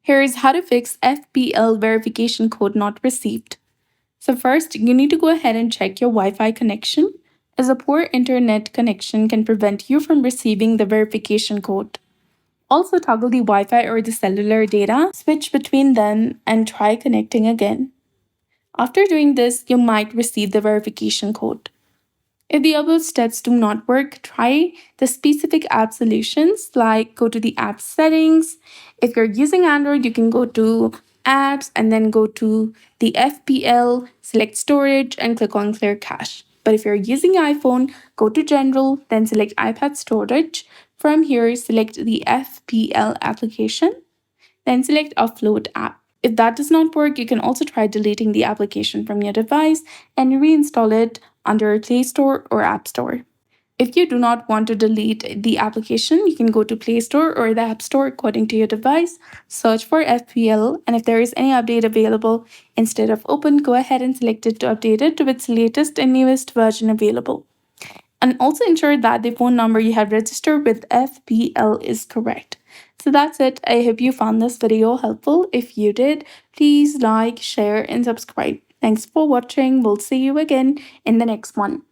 Here is how to fix FPL verification code not received. So first, you need to go ahead and check your Wi-Fi connection, as a poor internet connection can prevent you from receiving the verification code. Also toggle the Wi-Fi or the cellular data, switch between them, and try connecting again. After doing this, you might receive the verification code. If the above steps do not work, try the specific app solutions, like go to the app settings. If you're using Android, you can go to apps and then go to the FPL, select storage, and click on clear cache. But if you're using iPhone, go to general, then select iPad storage. From here, select the FPL application, then select upload app. If that does not work, you can also try deleting the application from your device and reinstall it under Play Store or App Store. If you do not want to delete the application, you can go to Play Store or the App Store according to your device, search for FPL, and if there is any update available instead of open, go ahead and select it to update it to its latest and newest version available. And also ensure that the phone number you have registered with FPL is correct. So that's it. I hope you found this video helpful. If you did, please like, share, and subscribe. Thanks for watching. We'll see you again in the next one.